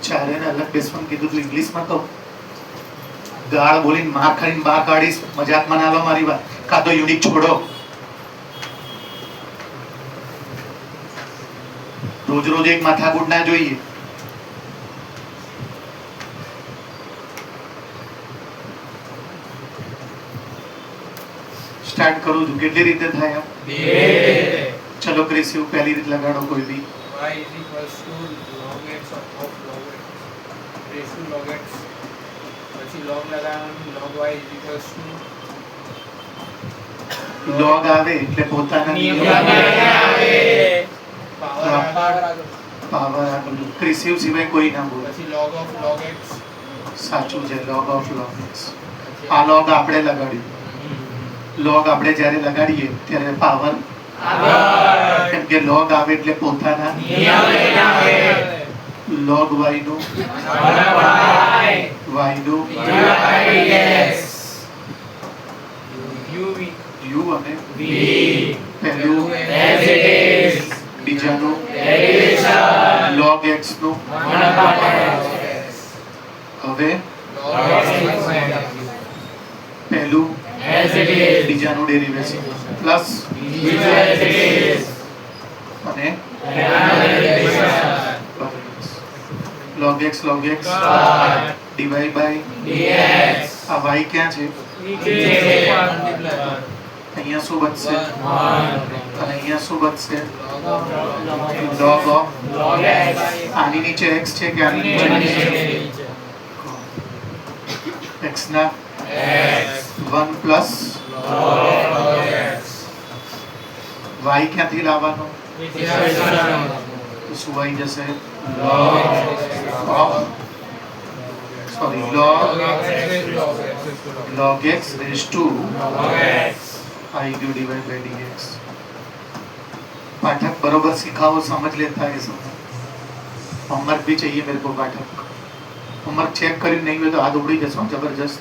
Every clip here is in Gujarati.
ચારે ને અલગ બેસવાનું કીધું તો ઇંગ્લિશમાં કહું, ગાળ બોલીને માર ખાઈને બહાર કાઢીશ, મજાકમાં ના લો મારી વાત, કાં તો યુનિક છોડો. રોજ રોજ એક માથાકૂટ ના જોઈએ. સ્ટાર્ટ કરું છું. કેટલી રીતે થાય? ચલો ક્રિસ, પહેલી રીત લગાડો કોઈ બી. y is equals to log x of log x raised to log x. પછી log લગાવવાનું, log y is equals to log આવે એટલે પોતાના નિયમ આવે, પાવર આગળ. ક્રિસિવ સિવાય કોઈ ના બોલે. પછી log of log x. સાચું છે, log of log x. આ log આપણે લગાડ્યું. log આપણે જ્યારે લગાડીએ ત્યારે પાવર આગળ, કેમ કે log આવે એટલે પોતાના નિયમ આવે. log y નું y નું u અને v, પહેલું બીજાનું log x નું, હવે પહેલું બીજાનું ડેરિવેશન પ્લસ અને log x divide by dx. આ y ક્યાં છે? અહીંયા શું બચશે? અને અહીંયા શું બચશે? log of આની નીચે x છે કે આની નીચે? x ના 1 પ્લસ y ક્યાંથી લાવવાનો? શું આવી જશે? log x raised to i u divided by dx. पाठक बरोबर सिखाओ, समझ लेता है सब. होमवर्क भी चाहिए मेरे को पाठक. होमवर्क चेक કરી નહીં હોય તો હાથ ઉડી જશો જબરજસ્ત.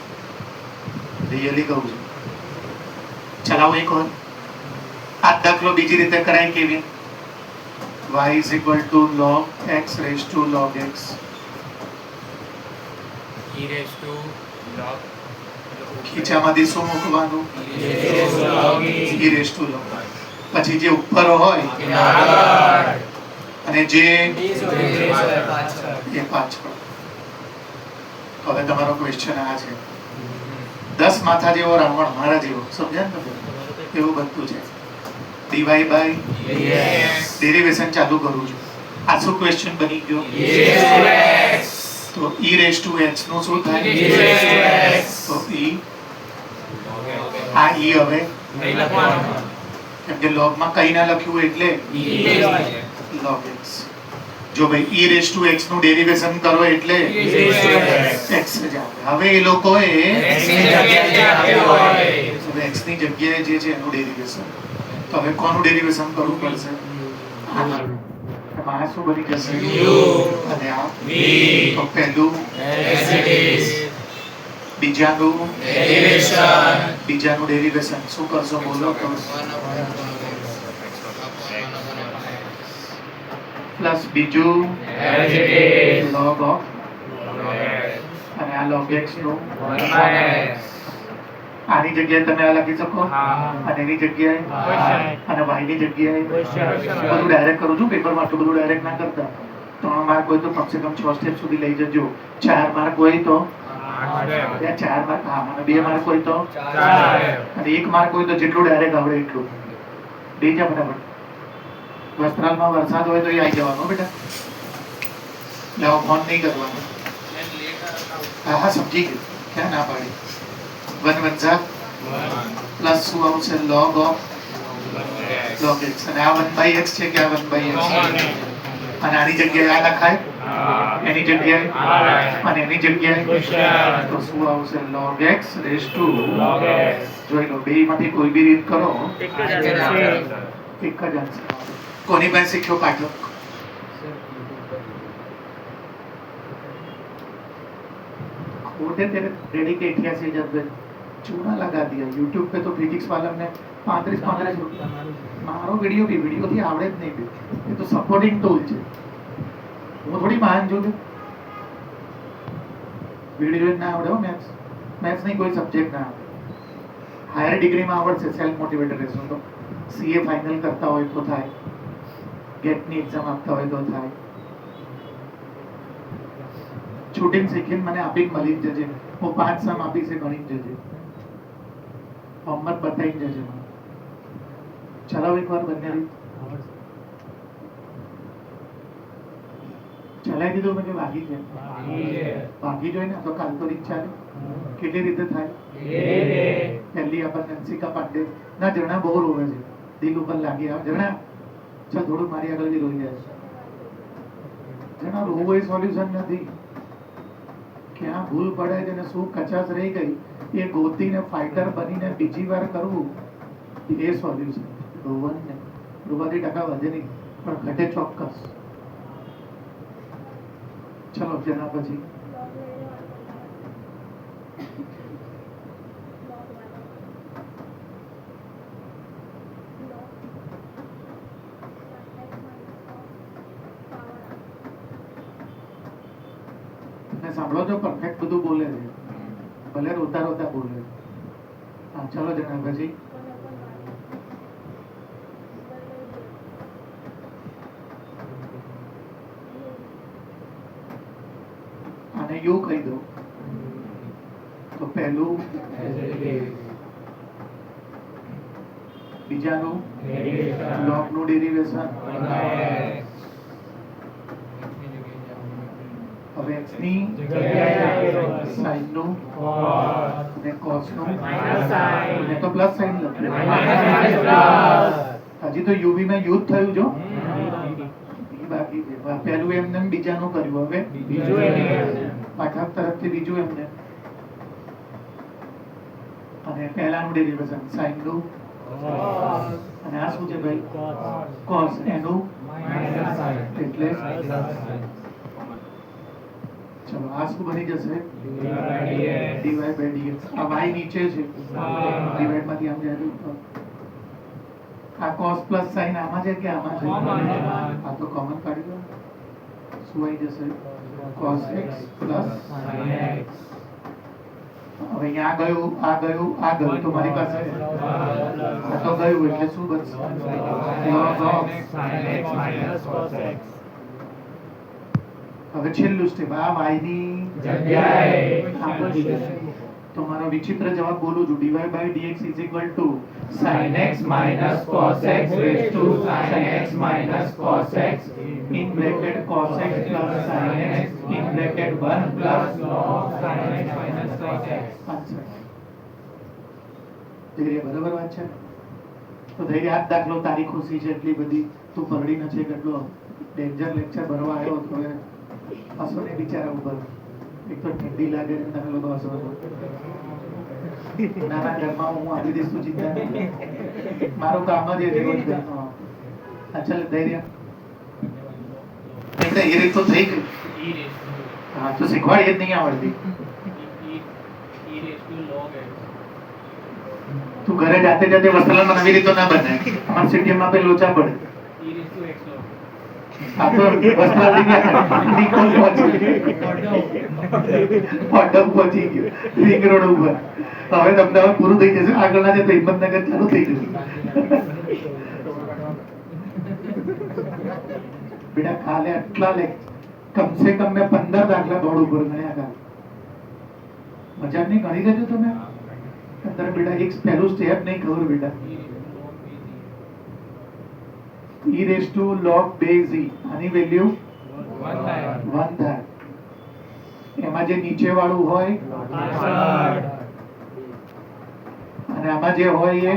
રિયલી કહું છું. ચલાવો એક વાર. આ દાખલો બીજી રીતે કરાય કેવી? y is equal to log x raised to log x. e raised to log ખીચામાંથી શું મૂકવાનું? e raised to log. પછી જે ઉપર હોય અને જે એ પાછળ. હવે તમારો ક્વેશ્ચન આ છે, 10 માથા જેવો રાવણ મારા જેવો, સમજ્યા ને? એવું બધું છે. ડીવાય બાય ડેરિવેશન ચાલુ કરું છું. આ શું ક્વેશ્ચન બની ગયો? તો e raised to x નું શું થાય? તો e, આ e હવે કેમ કે log માં કઈ ના લખ્યું એટલે log x. જો ભાઈ e raised to x નું ડેરિવેશન કરો એટલે x જ આવે. હવે એ લોકોએ x ની જગ્યાએ જે છે એનું ડેરિવેશન, તો હવે કોનું ડેરિવેશન કરવું પડશે? આમાં શું બની જશે? અને આ તો પહેલું બીજાનું ડેરિવેશન શું કરશો? બોલો તો પ્લસ બીજું log of અને આ log x નું. આની જગ્યાએ તમે આ લખી શકો અને એની જગ્યાએ અને y ની જગ્યાએ. બધું ડાયરેક્ટ કરું છું પેપરમાં, આટલું બધું ડાયરેક્ટ ના કરતા. 3 માર્ક હોય તો કમસે કમ 6 સ્ટેપ સુધી લઈ જજો. 4 માર્ક હોય તો 4 માર્ક, હા, અને 2 માર્ક હોય તો અને 1 માર્ક હોય તો જેટલું ડાયરેક્ટ આવડે એટલું. બે જા ફટાફટ. વસ્ત્રાલમાં વરસાદ હોય તો એ આવી જવાનો બેટા. લાવો, ફોન નહીં કરવાનો. હા હા, સમજી ગયું. ક્યાં ના પાડી? 1 1 જા પ્લસ શું આવશે? log of log x. અને આ 1/x છે કે આ 1/x? અને આની જગ્યાએ આ લખાય, એની જગ્યાએ અને એની જગ્યાએ તો શું આવશે? log x raised to જોઈ લો, બે માંથી કોઈ બી રીત કરો એક જ આન્સર. કોની પાસે શીખ્યો પાઠક? खोटे तेरे रेडी के 88 जब चूना लगा दिया YouTube पे तो फिजिक्स वाला ने 35 मारो वीडियो थी आवड़े જ નહીં. એ તો સપોર્ટિંગ ટૂલ છે. હું થોડી મહાન છું. વિડીયો જોઈને ના આવડે હો મેથ્સ. મેથ્સ નહીં કોઈ સબ્જેક્ટ ના આવડે. હાયર ડિગ્રીમાં આવડશે સેલ્ફ મોટિવેટેડ રહેશો તો. સીએ ફાઇનલ કરતા હોય તો થાય, ગેટની એક્ઝામ આપતા હોય તો થાય. છૂટીને શીખીને મને આપીને મળી જ જજે. હું 5 સમ આપીશ એ ગણી જ જજે. હોમવર્ક બતાવીને જજે મને. ચલાવો એકવાર બંને રીત. ચલાવી દીધું મેં કે વાગી જાય? વાગી જોઈએ ને તો કાલ તો રીત ચાલે. કેટલી રીતે થાય? પહેલી આપણને અંશિકા પાંડે ના જણા બહુ રોવે છે, દિલ ઉપર લાગી આવે. જણા ચાલ થોડું મારી આગળ બી રોઈ જાય છે. જણા રોવું એ સોલ્યુશન નથી. ક્યાં ભૂલ પડે છે ને શું કચાશ રહી ગઈ એ ગોતીને ફાઇટર બનીને બીજી વાર કરવું એ સોલ્યુશન. રોવાનું ને રોવાથી ટકા વધે નહીં પણ ઘટે ચોક્કસ. ચલો જેના પછી સાંભળો છો પરફેક્ટ બધું બોલે છે, ભલે રોતા રોતા બોલે. હા ચલો જણા પછી આને યુ કહી દો તો પહેલું, બીજાનું લોગ નું ડેરિવેશન, હવે x ની સાઇન નું અને cos નું અને તો પ્લસ સાઇન લખ્યું. હજી તો uv માં યુઝ થયું જો બાકી છે. પહેલું એમને બીજાનું કર્યું, હવે પાઠક તરફથી બીજું એમને અને પહેલાનું ડેરિવેશન સાઇન નું અને આ શું છે ભાઈ cos એનું એટલે ચલો આ શું બની જશે dy by dx. આ y નીચે છે ડિવાઇડ માંથી આમ જાય તો આ cos પ્લસ sin આમાં છે કે આમાં છે? આ તો કોમન કાઢી લો. શું આવી જશે cos x plus sin x. હવે અહીંયા આ ગયું આ ગયું આ ગયું તો મારી પાસે આ તો ગયું એટલે શું બનશે log of sin x minus cos x. હવે છેલ્લું સ્ટેપ આ y ની જગ્યાએ તો મારો વિચિત્ર જવાબ બોલું છું dy by dx is equal to sin x minus cos x raised to sin x minus cos x in bracket cos x plus sin x in bracket 1 plus log sin x minus cos x. ધૈર્ય બરાબર વાત છે તો ધૈર્ય આ દાખલો તારી ખુશી છે એટલી બધી તું પરડી ન છે કેટલો ડેન્જર લેક્ચર ભરવા આવ્યો તો હવે હસો ને બિચારા ઉપર એક તો ઠંડી લાગે ને તમે લોકો હસો છો. નાના ઘરમાં હું આપી દઈશ તું ચિંતા નહીં, મારું કામ જ એ રોજ ઘરનો. અચ્છા ધૈર્ય એટલે એ રીત તો થઈ ગઈ. હા તો શીખવાડી જ નહીં આવડતી. તું ઘરે જાતે જાતે વસલામાં નવી રીતો ના બને. અમારા સિટીમાં પે લોચા પડે. આ તો વસલા થઈ ગયા નિકોલ પહોંચી ગયો રિંગ રોડ ઉપર. હવે અમદાવાદ પૂરું થઈ જશે, આગળના જે તો હિંમતનગર ચાલુ થઈ જશે. બેટા કાલે આટલા કમસે કમ મેં 15 દાખલા બોર્ડ ઉપર ગણ્યા કાલે. મજાક નહીં ગણી લેજો તમે. અંદર બેટા એક પહેલું સ્ટેપ નહીં ખબર બેટા e raised to log base e આની વેલ્યુ 1 થાય. એમાં જે નીચે વાળું હોય અને આમાં જે હોય એ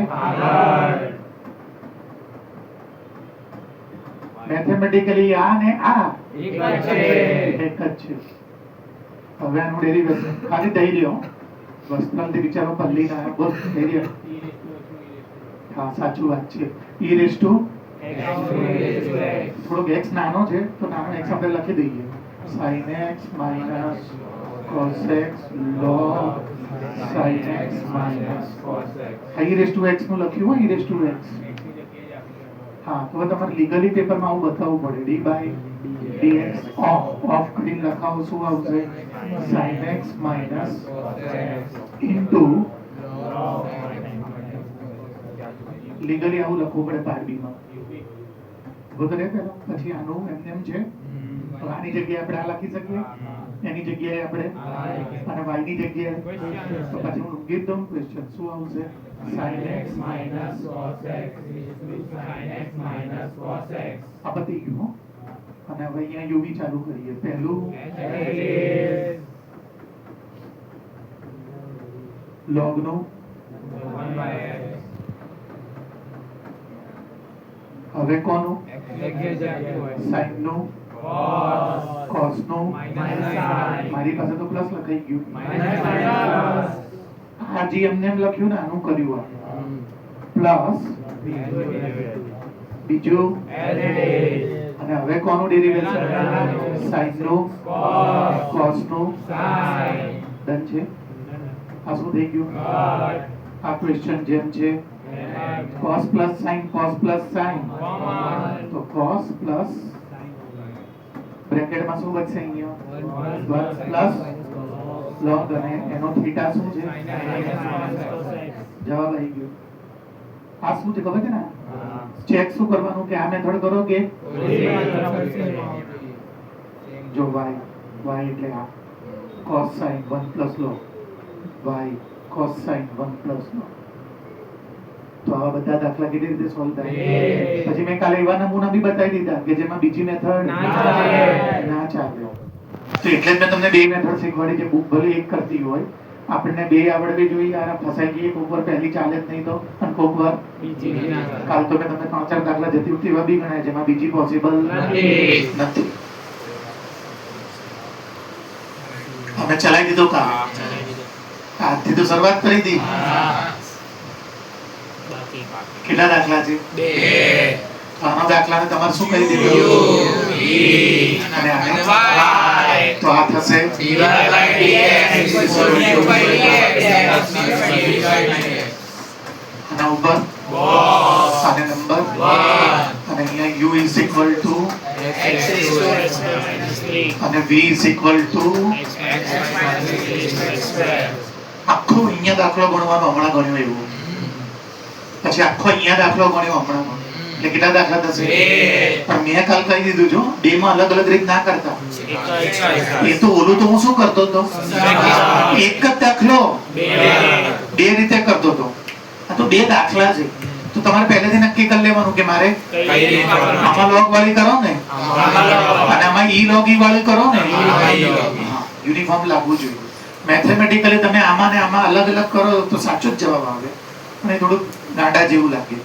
મેથેમેટિકલી આ ને આ એક જ છે. હવે આનું ડેરિવેશન ખાલી ધૈર્ય વસ્ત્રાલથી વિચારો પલ્લી ના બસ ધૈર્ય. હા સાચું વાત છે. e raised to થોડોક x નાનો છે તો નાનો x આપણે લખી દઈએ sin x minus cos x log sin x minus cos x. e raised to x નું લખ્યું હોય e raised to x. હા તો તમારે લીગલી પેપરમાં આવું બતાવવું પડે d by dx ઓફ કરીને લખાવો શું આવશે sin x minus into legally આવું લખવું પડે પાર્ટ બી માં બરોબર પેલો પછી આનું એમ છે તો આની જગ્યાએ આપણે આ લખી શકીએ એની જગ્યાએ આપણે અને y ની જગ્યાએ તો પછી હું ગીવ દઉં ક્વેશ્ચન શું આવશે sin x minus cos x sin x minus cos x આ પતી ગયું અને હવે અહીંયા u ચાલુ કરીએ પહેલું log નું 1/x હવે કોનું sin નું cos નું મારી પાસે તો પ્લસ લખાઈ ગયું આ જે એમને એમ લખ્યું ને આનું કર્યું આ પ્લસ બીજું અને હવે કોનું ડેરિવેશન sin નું cos નું ડન છે આ શું થઈ ગયું આ ક્વેશ્ચન જેમ છે cos plus sin તો cos plus બ્રેકેટ માં શું બચશે અહીંયા 1 પ્લસ log અને એનો થીટા શું છે જવાબ આવી ગયો આ શું છે ખબર છે ને ચેક શું કરવાનું કે આ મેથડ કરો કે જો y એટલે આ cos sin 1 plus log y cos sin 1 plus log તો આવા બધા દાખલા કેવી રીતે સોલ્વ થાય પછી મેં કાલે એવા નમૂના બી બતાવી દીધા કે જેમાં બીજી મેથડ ના ચાલે તો એટલે જ મેં તમને બે મેથડ શીખવાડી જે બુક ભલે એક કરતી હોય આપણને બે આવડવી જોઈએ આ ફસાઈ ગઈ કોક વાર પહેલી ચાલે જ નહીં તો અને કોક વાર બીજી કાલ તો મેં તમને 3-4 દાખલા જતી વખતે એવા બી ગણાય જેમાં બીજી પોસિબલ નથી અમે ચલાવી દીધો કામ આજથી તો શરૂઆત કરી દી કેટલા દાખલા છે 2 આનો દાખલાને તમારે શું કરી દીધું અને આને તો આ થશે આના ઉપર આને નંબર અને અહીંયા u is equal to અને v is equal to આખો અહીંયા દાખલો ગણવાનો હમણાં ગણ્યો એવું પછી આખો અહીંયા દાખલો ગણ્યો હમણાં એટલે કેટલા દાખલા થશે પણ મેં કાલ કહી દીધું જો બે માં અલગ અલગ રીત ના કરતા એ તો ઓલું તો હું શું કરતો હતો એક જ દાખલો બે રીતે કરતો હતો આ તો બે દાખલા છે તો તમારે પહેલેથી નક્કી કરી લેવાનું કે મારે આમાં log વાળી કરો ને અને આમાં e log e વાળી કરો ને યુનિફોર્મ લાગવું જોઈએ મેથેમેટિકલી તમે આમાં ને આમાં અલગ અલગ કરો તો સાચો જ જવાબ આવે અને થોડું ગાંડા જેવું લાગે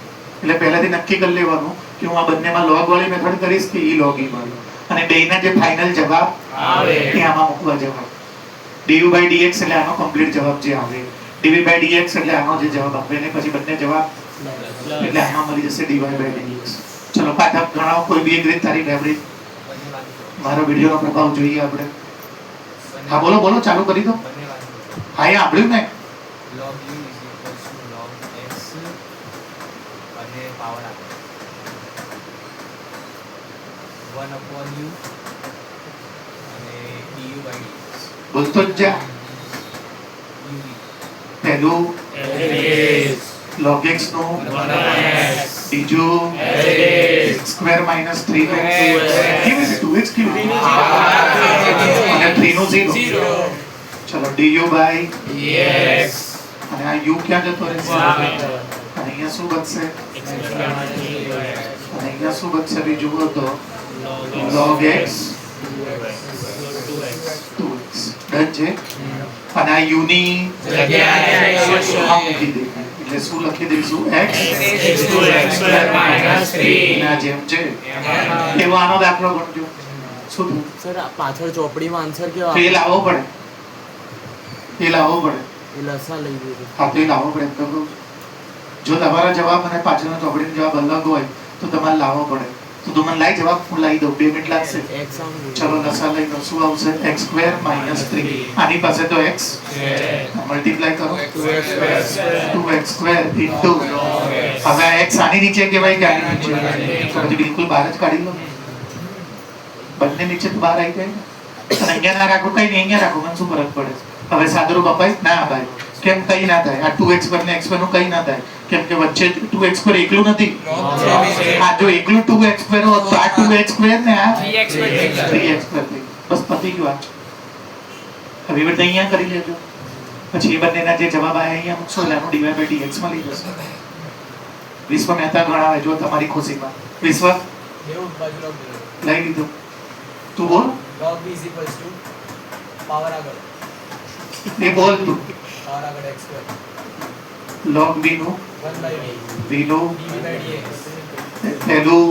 એટલે પહેલાથી નક્કી કરી લેવાનું કે હું આ બંનેમાં log વાળી મેથડ કરીશ કે e log e વાળી અને બેયના જે ફાઇનલ જવાબ આવે એ આમાં મૂકવા જવાબ du/dx એટલે આનો કમ્પ્લીટ જવાબ જે આવે dv/dx એટલે આનો જે જવાબ આવે અને પછી બંને જવાબ એટલે આમાં મળી જશે dy/dx ચલો પાઠ ગણાવો કોઈ બી એક રીત તારી ફેવરિટ મારો વિડિયોનો પ્રભાવ જોઈએ આપણે હા બોલો બોલો ચાલુ કરી દો હા એ સાંભળ્યું ને log u is equals to log x અને પાવર આપે 1 upon u અને du/dx બોલતો જ જા પહેલું log x નું બીજું સ્ક્વેર માઈનસ 3 નું કેવી રીતે 2x કેવી અને 3 નું 0 ચલો du/dx અને આ u ક્યાં જતો રહેશે અને અહીંયા શું બચશે અને અહીંયા શું બચશે બીજું તો log x 2x ડન છે અને આ u ની જગ્યાએ મૂકી દે એટલે શું લખી દઈશું x ના જેમ છે એવો આનો દાખલો ગણજો શું સર પાછળ ચોપડીમાં આન્સર કેવો એ લાવવો પડે એ લસા લઈ લીધું હા તો એ લાવવો પડે તો જો તમારા જવાબ અને પાછળનો ચોપડીનો જવાબ અલગ હોય તો તમારે લાવવો પડે તો તું મને લાઈ જવાબ હું લાવી દઉં 2 મિનિટ લાગશે ચલો લસા લઈ લો શું આવશે x² - 3 આની પાસે તો x મલ્ટીપ્લાય કરો 2x² ઇન્ટુ હવે x આની નીચે કહેવાય કે આની નીચે તો પછી બિલકુલ બહાર જ કાઢી લો બંને નીચે તો બહાર આવી જાય ને. અને અહીંયા ના રાખો કઈ નહીં, અહીંયા રાખો, મને શું ફરક પડે? હવે સાદુરૂપ અપાય ના અપાય? કેમ કઈ ના થાય? આ 2x² ને x² નું કઈ ના થાય? કેમ કે વચ્ચે 2x² એકલું નથી. આ જો એકલું 2x² હોત તો આ 2x² ને આ 3x² થઈ. બસ પતી ગયું. આ હવે એ બધા અહીંયા કરી લેજો. પછી એ બંનેના જે જવાબ આવ્યા અહીંયા મૂકશો એટલે આનું dy/dx મળી જશે. વિશ્વ મહેતા ગણાવે જો તમારી ખુશીમાં. વિશ્વ લઈ લીધું. તું બોલ. log b is equals to power આગળ એ બોલ તું. power આગળ x square log b નું 1/b b નું dx પહેલું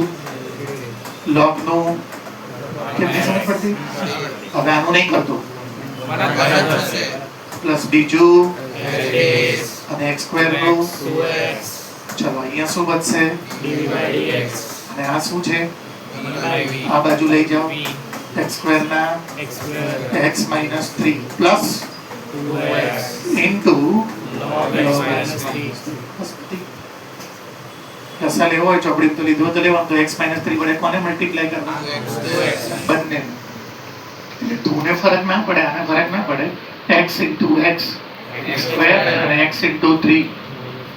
log નું કેટલી સમજ પડતી? હવે આનું નહીં કરતો. પ્લસ બીજું અને x² નું. ચલો અહીંયા શું બચશે? અને આ શું છે? આ બાજુ લઈ જાઓ. x² ના x - 3 પ્લસ ઇન્ટુ કસા લેવો હોય ચોપડી તો લીધો તો લેવાનું. તો x - 3 વડે કોને મલ્ટીપ્લાય કરવાનું? બંને. એટલે તું ને ફરક ના પડે, આને ફરક ના પડે. x * x સ્ક્વેર અને x * 3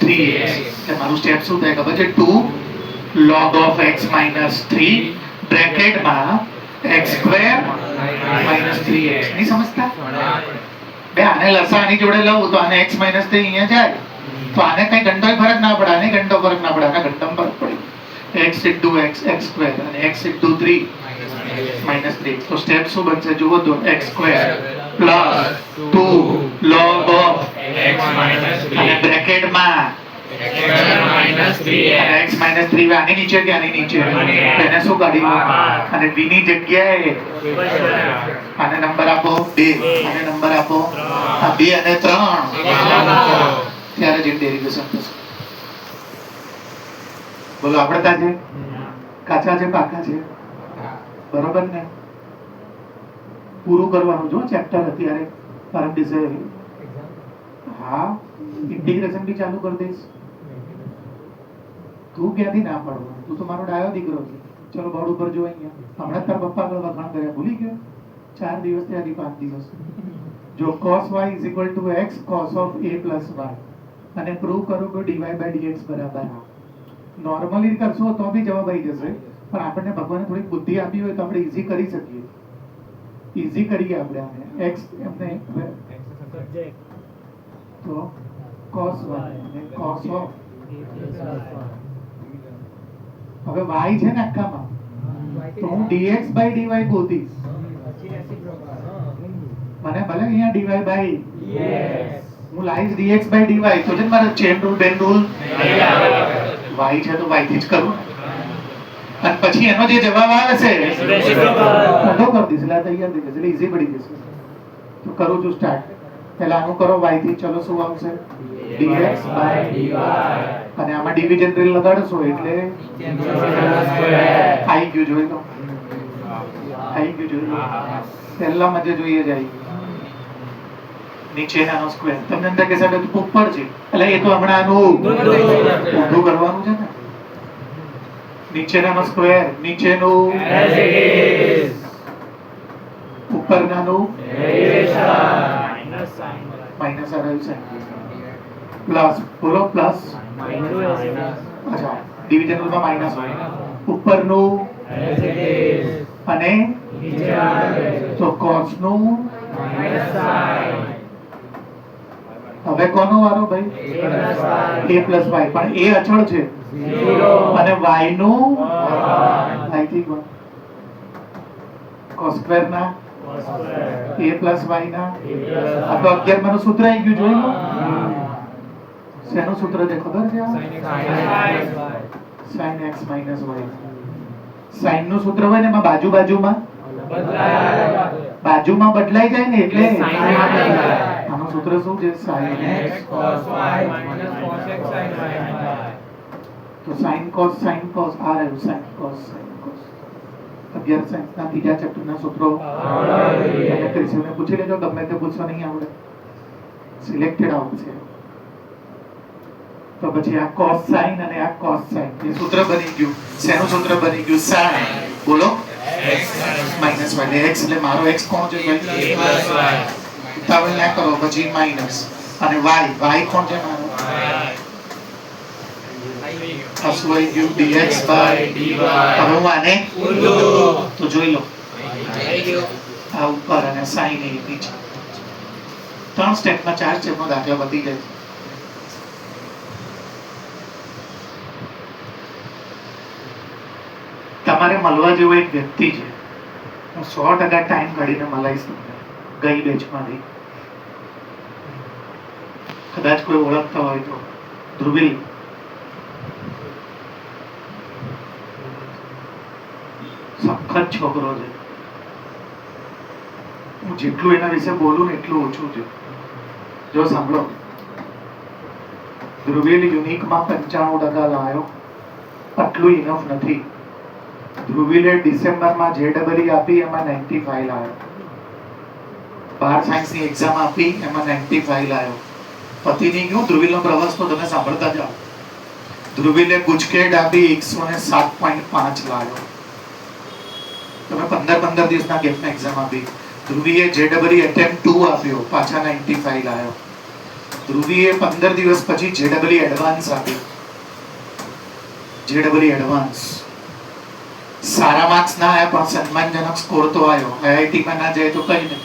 3x. એટલે મારું સ્ટેપ શું થાય ખબર છે? 2 log of x - 3 બ્રેકેટમાં x² - 3x. નહીં સમજતા? બે આને લસાઅની જોડે લઉં તો આને x - 3 અહીંયા જાય તો આને કઈ ઘંટોય ફરક ના પડે, આને ઘંટો ફરક ના પડે, આને ઘંટામાં ફરક પડે. x * x x² અને x * 3 -3. તો સ્ટેપ શું બનશે જુઓ તો? x² + 2 log of અને બ્રેકેટમાં x - 3 આની નીચે કે આની નીચે? એને શું કાઢી? અને v ની જગ્યાએ આને નંબર આપો 2, આને નંબર આપો 2 અને 3. ત્યારે જ ડેરિવેશન થશે. બોલો આપણે છે કાચા છે પાકા છે? બરોબર ને? પૂરું કરવાનું જો ચેપ્ટર અત્યારે પરમ દિવસે. હા ઇન્ટિગ્રેશન બી ચાલુ કરી દઈશ. તું ક્યાંથી ના પાડવાનું? તું તો મારો ડાયો દીકરો છે. ચલો બોર્ડ ઉપર જો અહીંયા. હમણાં તાર પપ્પા આગળ વખાણ કર્યા, ભૂલી ગયો? 4 દિવસ થી 5 દિવસ. જો cos y = x cos of a + y અને પ્રૂવ કરો કે dy/dx બરાબર આ. નોર્મલી કરશો તો બી જવાબ આવી જશે, પણ આપણને ભગવાને થોડી બુદ્ધિ આપી હોય તો આપણે ઈઝી કરી શકીએ. ઈઝી કરીએ આપણે આને. x એમને તો cos y અને cos of હવે y છે ને આખામાં તો હું dx/dy ગોતીશ. મને ભલે અહીંયા dy/dx હું લાઈશ dx/dy તો જ મારે ચેન રૂલ બેન રૂલ y છે તો y થી જ કરું. અને પછી એનો જે જવાબ આવે છે મોટો કરી દઈશ એટલે તૈયાર થઈ જશે, એટલે ઈઝી પડી જશે. તો કરું છું સ્ટાર્ટ. પહેલા આનું કરો y થી. ચલો શું આવશે? dx/dy. અને આમાં ડિવિઝન રીલ લગાડશો એટલે આવી ગયું. જોઈ લો આવી ગયું. જોઈ લો પહેલા મજે જોઈએ જાય નીચેનાનો સ્ક્વેર. તમને અંદર કે સાહેબ ઉપર છે એટલે એ તો હમણાં આનું ઊંધું કરવાનું છે ને. નીચેનાનો સ્ક્વેર નીચેનું ઉપરનાનું માઇનસ આવ્યું છે પ્લસ. બોલો પ્લસ. અચ્છા ડિવિઝન રૂલમાં માઇનસ હોય ઉપરનું અને તો cos નું. હવે કોનો વારો ભાઈ? a + y. પણ a અચળ છે અને y નું y થી ગુણ. cos² ના a + y ના. આ તો 11 માનું સૂત્ર આવી ગયું. જોઈ લો શેનું સૂત્ર છે ખબર છે? sin x - y. sin નું સૂત્ર હોય ને એમાં બાજુમાં બદલાઈ જાય ને એટલે આનું સૂત્ર શું છે? sin x cos y cos x sin y. તો sin cos આ રહ્યું sin cos 11 સાયન્સ ના ત્રીજા ચેપ્ટર ના સૂત્રો અને ત્રીસને પૂછી લેજો. ગમે તે પૂછવા નહીં આવડે, સિલેક્ટેડ આવશે. તો પછી આ cos sin અને આ cos sin એ સૂત્ર બની ગયું. શેનું સૂત્ર બની ગયું? sin. બોલો માઇનસ વાય એટલે x એટલે મારો x કોણ છે ભાઈ ઉતાવળ ના કરો પછી માઇનસ અને y કોણ છે મારો હસવાઈ ગયું dx by dy હવે હું આને તો જોઈ લો આ ઉપર અને sin એ નીચે 3 સ્ટેપમાં 4 સ્ટેપનો દાખલા પતી જાય તમારે મળવા જેવો એક વ્યક્તિ છે હું 100% ટાઈમ કાઢીને મળાઈશ તમને ગઈ બેચમાંથી કદાચ કોઈ ઓળખતા હોય તો ધ્રુવીલ સખત છોકરો છે હું જેટલું એના વિશે બોલું ને એટલું ઓછું છે જો સાંભળો ધ્રુવીલ યુનિકમાં 95% લાવ્યો આટલું ઇનફ નથી ધ્રુવીલે ડિસેમ્બરમાં JEE આપી એમાં 95 લાવ્યો 12 સાયન્સની એક્ઝામ આપી એમાં 95 લાવ્યો પતિ નહીં ગયું ધ્રુવીલનો પ્રવાસ તો તમે સાંભળતા જાઓ ધ્રુવીલે ગુજકેટ આપી 107.5 લાવ્યો તમે 15 દિવસના ગેપમાં એક્ઝામ આપી ધ્રુવીએ JEE એટેમ્પ 2 આપ્યો પાછા 95 લાવ્યો ધ્રુવીએ 15 દિવસ પછી JEE એડવાન્સ આપી JEE એડવાન્સ સારા માર્ક્સ ના આવ્યા પણ સન્માનજનક સ્કોર તો આવ્યો IIT માં ના જાય તો કઈ નહીં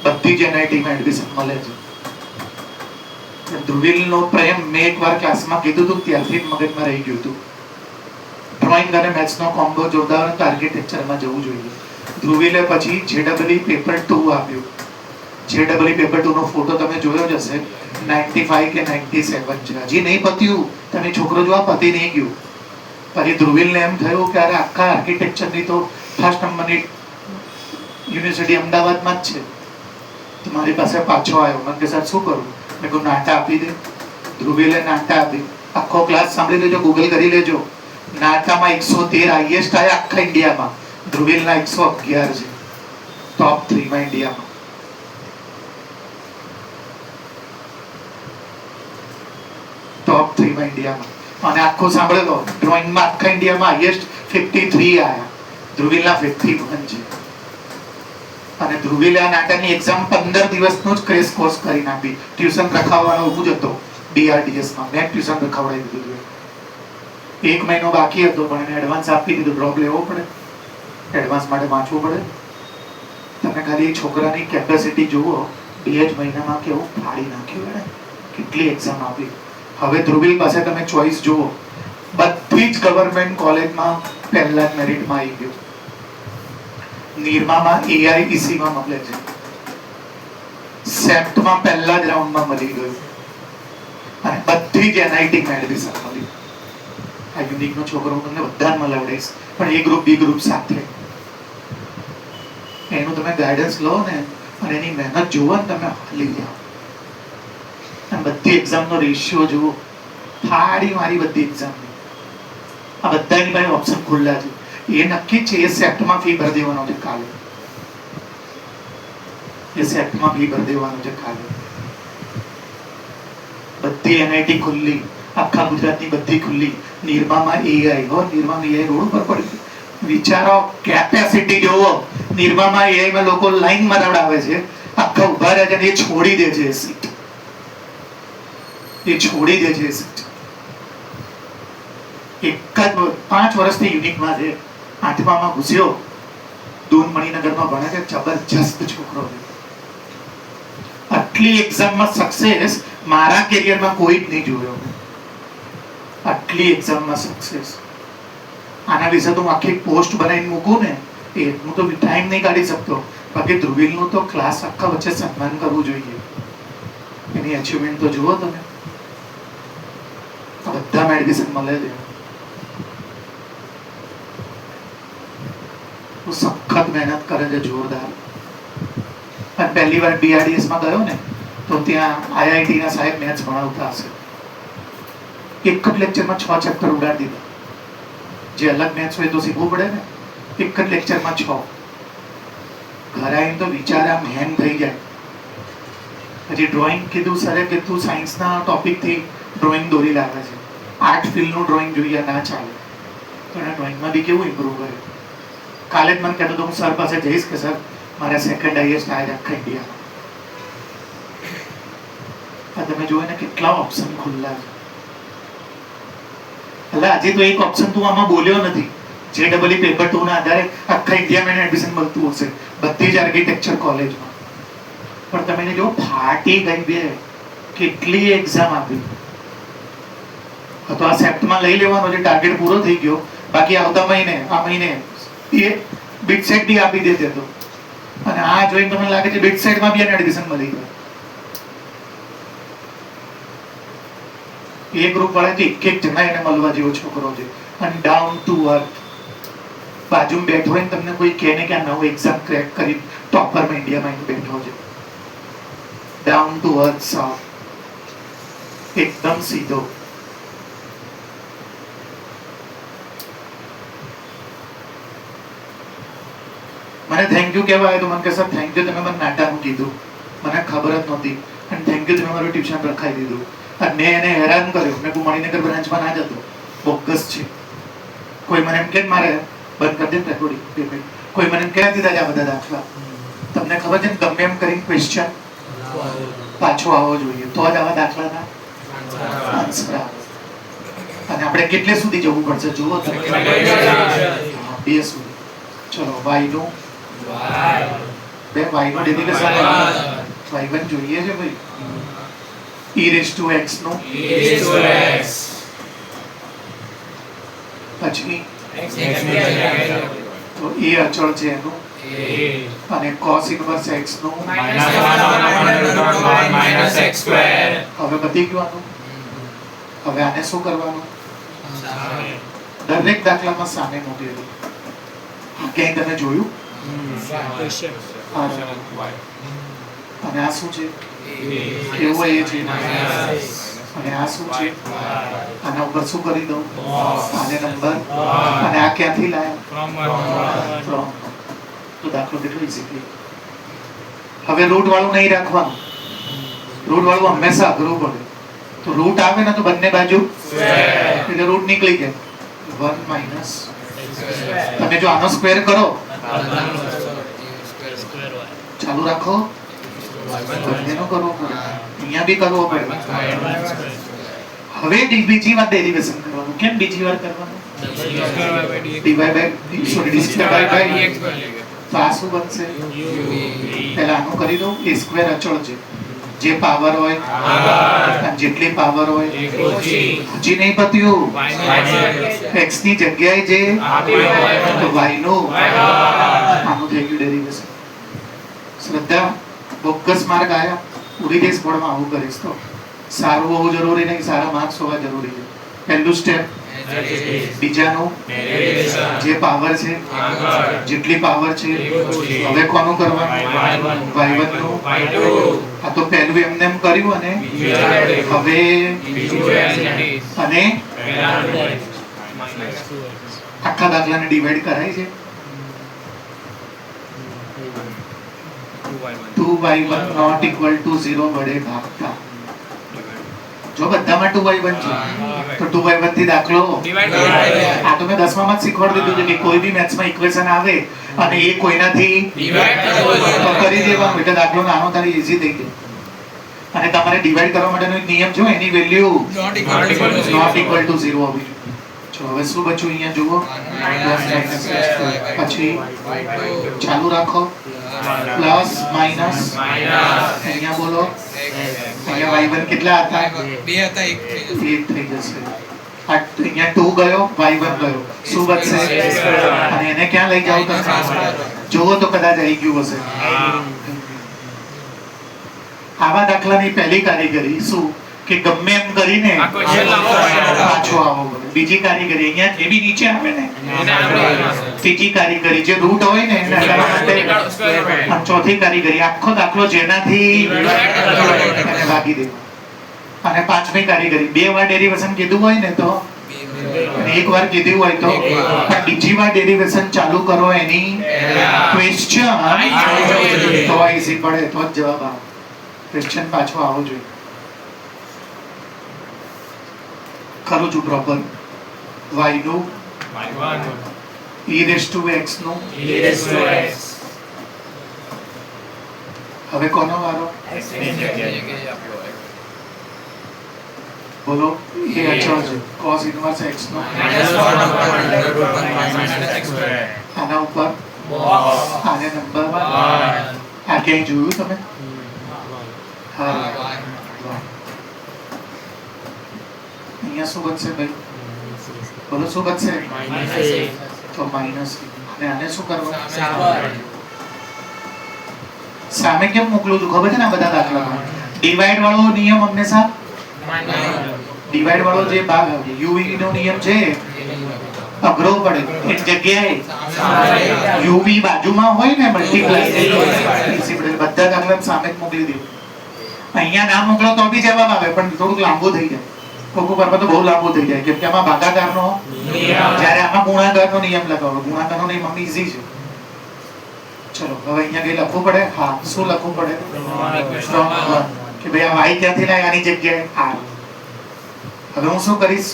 બધી જ NIT માં એડમિશન મળે છે ધ્રુવીલનો પ્રેમ મેં એકવાર ક્લાસમાં કીધું હતું ત્યારથી જ મગજમાં રહી ગયું હતું ડ્રોઈંગ અને મેથ્સનો કોમ્બો જોરદાર તો આર્કિટેક્ચરમાં જવું જોઈએ ધ્રુવીલે પછી JEE પેપર 2 આપ્યું JEE પેપર 2 નો ફોટો તમે જોયો જ હશે 95 કે 97 છે હજી નહીં પત્યું તમે છોકરો જોવા પતી નહીં ગયું પછી ધ્રુવીલને એમ થયું કે અરે આખા આર્કિટેક્ચરની તો ફર્સ્ટ નંબરની યુનિવર્સિટી અમદાવાદમાં જ છે તો મારી પાસે પાછો આવ્યો મને કે સર શું કરું મેં કહ્યું નાટા આપી દે ધ્રુવીલે નાટા આપી આખો ક્લાસ સાંભળી લેજો ગૂગલ કરી લેજો નાટામાં 113 હાઈએસ્ટ આવ્યા આખા ઇન્ડિયામાં ધ્રુવીલના 111 છે ટોપ 3 માં ઇન્ડિયામાં ટોપ 3 માં ઇન્ડિયામાં અને આખું સાંભળેલો ડ્રોઈંગમાં આખા ઇન્ડિયામાં હાઈએસ્ટ 53 આયા ધ્રુવીલના 51 છે અને ધ્રુવીલે આ નાટકની એક્ઝામ 15 દિવસનો જ ક્રેશ કોર્સ કરી નાખી ટ્યુશન રખાવવાનો ઊભું જ હતો DRDS માં મેં ટ્યુશન રખાવડાવી દીધું 1 મહિનો બાકી હતો પણ એને એડવાન્સ આપી દીધું ડ્રોપ લેવો પડે એડવાન્સ માટે વાંચવું પડે તમે ખાલી છોકરાની કેપેસિટી જુઓ 2 જ મહિનામાં કેવું ફાડી નાખ્યું એને કેટલી એક્ઝામ આપી હવે ધ્રુવીલ પાસે તમે ચોઈસ જુઓ બધી જ ગવર્નમેન્ટ કોલેજમાં પહેલા જ મેરિટમાં આવી ગયું નિરમામાં AIEC માં મળે છે સેપ્ટમાં પહેલા જ રાઉન્ડમાં મળી ગયું અને બધી જ NIT માં એડમિશન મળી આ યુનિકનો છોકરો હું તમને બધાને મળાવડીશ પણ A ગ્રુપ B ગ્રુપ સાથે એનું તમે ગાઈડન્સ લો ને અને એની મહેનત જુઓ ને તમે હાલી જાઓ અને બધી એક્ઝામનો રેશિયો જુઓ ફાડી મારી બધી એક્ઝામની આ બધાની પાસે ઓપ્શન ખુલ્લા છે એ નક્કી છે એ સેપ્ટમાં ફી ભરી દેવાનો છે કાલે એ સેપ્ટમાં ફી ભરી દેવાનો છે કાલે બધી NIT ખુલ્લી આખા ગુજરાતની બધી ખુલ્લી નિરમામાં AI હો નિરમામાં AI રોડ પર પડી વિચારો કેપેસિટી જોવો નિરમામાં AI માં લોકો લાઈન મરાવડાવે છે આખા ઉભા રહે છે એ છોડી દે છે સીટ એ છોડી દે છે સીટ એક જ 5 વર્ષથી યુનિકમાં છે 8મામાં ઘૂસ્યો દૂન મણિનગરમાં ભણે છે જબરજસ્ત છોકરો છે આટલી એક્ઝામમાં સક્સેસ મારા કેરિયરમાં કોઈ જ નહીં જોયો આટલી એક્ઝામમાં સક્સેસ આના વિશે તો હું આખી પોસ્ટ બનાવીને મૂકું ને એ હું તો ટાઈમ નહીં કાઢી શકતો બાકી ધ્રુવીલનું તો ક્લાસ આખા વચ્ચે સન્માન કરવું જોઈએ એની અચીવમેન્ટ તો જુઓ તમે આ બધામાં એડમિશન મળે છે સખત મહેનત કરે છે જોરદાર અને પહેલી વાર BRDS માં ગયો ને તો ત્યાં IIT ના સાહેબ મેથ્સ ભણાવતા હશે એક જ લેક્ચરમાં 6 ચેપ્ટર ઉડાડી દીધા જે અલગ મેથ્સ હોય તો શીખવું પડે ને એક જ લેક્ચરમાં 6 ઘરે આવીને તો વિચાર આમ હેંગ થઈ જાય પછી ડ્રોઈંગ કીધું સરે કે તું સાયન્સના ટોપિકથી ડ્રોઈંગ દોરી લાગે છે આર્ટ ફિલ્ડનું ડ્રોઈંગ જોઈએ ના ચાલે તો એના ડ્રોઈંગમાં બી કેવું ઇમ્પ્રૂવ કરે કાલે જ મને કહેતો હતો હું સર પાસે જઈશ કે સર મારા સેકન્ડ હાઈએસ્ટ આવ્યા આખા ઇન્ડિયામાં. તમે જુઓ ને કેટલા ઓપ્શન ખુલ્લા છે. એટલે આજે તો એક ઓપ્શન તું આમાં બોલ્યો નથી. જે ડબલ પેપર 2 ના આધારે આખા ઇન્ડિયામાં એડમિશન મળતું હશે બધી જ આર્કિટેક્ચર કોલેજમાં. પણ તમે જો ફાટી ગઈ બે કેટલી એક્ઝામ આપી. તો આ સેપ્ટમાં લઈ લેવાનો છે, ટાર્ગેટ પૂરો થઈ ગયો. બાકી આવતા મહિને આ મહિને એ બીટ સેટ બી આપી દેતે તો. અને આ જોઈને તમને લાગે છે બીટ સેટમાં બી એડમિશન મળી ગયું. એ ગ્રુપ વાળા તો એક એક જણા એને મળવા જેવો છોકરો છે અને ડાઉન ટુ અર્થ. બાજુમાં બેઠો હોય ને તમને કોઈ કહે ને કે આ નવું એક્ઝામ ક્રેક કરી ટોપરમાં ઇન્ડિયામાં બેઠો છે. ડાઉન ટુ અર્થ સાવ એકદમ સીધો. મને થેન્ક યુ કહેવા આવ્યો તો મને કે સર થેન્ક યુ તમે મને નાટાનું કીધું, મને ખબર જ નહોતી અને થેન્ક યુ તમે મારું ટ્યુશન રખાઈ દીધું. અને મેં એને હેરાન કર્યો. મેં મણિનગર બ્રાન્ચમાં ના જતો, બોગસ છે. કોઈ મને એમ કે મારે બંધ કરી દે રેકોર્ડિંગ પેમેન્ટ. કોઈ મને એમ કહેતી હતા આ બધા દાખલા તમને ખબર છે ને ગમે એમ કરીને ક્વેશ્ચન પાછો આવવો જોઈએ તો જ આવા દાખલાના આન્સર આવે. અને આપણે કેટલે સુધી જવું પડશે જુઓ તમે, 2 સુધી. ચલો y નું બે y નો ડેરિવેશન y1 જોઈએ છે ભાઈ. e raised to x નું પછી તો એ અચળ છે એનું અને cos inverse x નું હવે બધી ગયું આનું. હવે આને શું કરવાનું? દરેક દાખલામાં સામે મૂકેલું. ક્યાંય તમે જોયું? અને આ શું છે? કેવો એ છે અને આ શું છે? આના ઉપર શું કરી દઉં? આને નંબર. અને આ ક્યાંથી લાયા? ફ્રોમ. તો દાખલો કેટલો ઈઝી. હવે રૂટ વાળું નહીં રાખવાનું. રૂટ વાળું હંમેશા અઘરું પડે. તો રૂટ આવે ને તો બંને બાજુ એટલે રૂટ નીકળી જાય. 1 માઇનસ તમે જો આનો સ્ક્વેર કરો ચાલુ રાખો બંનેનો કરવો પડે. અહીંયા બી કરવો પડે. હવે બીજી વાર ડેરિવેશન કરવાનું. કેમ બીજી વાર કરવાનું? dy by dx. તો આ શું બનશે? પહેલા આનું કરી દઉં. a સ્ક્વેર અચળ છે. જે પાવર હોય અને જેટલી પાવર હોય હજી નહીં પત્યું. x ની જગ્યાએ જે તો y નું આનું થઈ ગયું ડેરિવેશન. શ્રદ્ધા બોગસ માર્ક આયા. પૂરી દેશ બોર્ડમાં આવું કરીશ તો સારું હોવું જરૂરી નહીં, સારા માર્ક્સ હોવા જરૂરી છે. પહેલું સ્ટેપ. બીજાનું જે પાવર છે જેટલી પાવર છે હવે કોનું કરવાનું? y1 નું. આ તો પહેલું એમને એમ કર્યું અને હવે અને આખા દાખલાને ડિવાઈડ કરાય છે. 2y1 not equal to 0 વડે ભાગતા. જો બધામાં 2y1 છે તો 2y1 થી દાખલો આ તો મેં 10મા માં જ શીખવાડી દીધું છે કે કોઈ બી મેથ્સમાં ઇક્વેશન આવે અને એ કોઈનાથી તો કરી દેવાનું એટલે દાખલો નાનો તારી ઈઝી થઈ જાય. અને તમારે ડિવાઈડ કરવા માટેનો એક નિયમ જો એની વેલ્યુ નોટ ઇક્વલ ટુ 0 હોવી જોઈએ. ચલો હવે શું બચ્યું અહીંયા જુઓ પછી ચાલુ રાખો પ્લસ માઈનસ અહીંયા બોલો અહીંયા y1 કેટલા હતા? 2 હતા 1 થઈ જશે. અહીંયા 2 ગયો y1 ગયો શું બચશે? અને એને ક્યાં લઈ જાવ તમે? જુઓ તો કદાચ આવી ગયું હશે. આવા દાખલાની પહેલી કારીગરી શું કે ગમે એમ કરીને પાછો આવો પડે. બીજી કારીગરી અહીંયા જે બી નીચે આવે ને ત્રીજી કારીગરી જે રૂટ હોય ને એને હટાવવા માટે. ચોથી કારીગરી આખો દાખલો જેનાથી એને ભાગી દેવો. અને પાંચમી કારીગરી 2 વાર ડેરિવેશન કીધું હોય ને તો એક વાર કીધું હોય તો પણ બીજી વાર ડેરિવેશન ચાલુ કરો એની ક્વેશ્ચન તો ઈઝી પડે તો જ જવાબ આવે. ક્વેશ્ચન પાછો આવવો જોઈએ. કરું છું પ્રોપર. y નું e raised to x નું e raised to x હવે કોનો વારો ની જગ્યાએ બોલો એ અચળ છે cos inverse x નો આના ઉપર આને નંબર આ ક્યાંય જોયું તમે હા અહીંયા શું બનશે ભાઈ બોલો શું બનશે તો માઈનસ અને આને શું કરવું સામે કેમ મોકલું છું ખબર છે ને આ બધા દાખલામાં ડિવાઇડ વાળો નિયમ હંમેશા ડિવાઇડ વાળો જે ભાગ યુવી નો નિયમ છે અઘરો પડે એ જગ્યાએ યુવી બાજુમાં હોય ને મલ્ટીપ્લાય બધા દાખલા સામે જ મોકલી દે અહીંયા ના મોકલો તો બી જવાબ આવે પણ થોડુંક લાંબુ થઈ જાય કોકો પર તો બહુ લાંબુ થઈ જાય કેમ કે આમાં ભાગાકારનો જ્યારે આમાં ગુણાકારનો નિયમ લગાવો ગુણાકારનો નિયમ આમ ઈઝી છે ચલો હવે અહીંયા કઈ લખવું પડે હા શું લખવું પડે કે ભાઈ આ y ક્યાંથી લાય આની જગ્યાએ r હવે હું શું કરીશ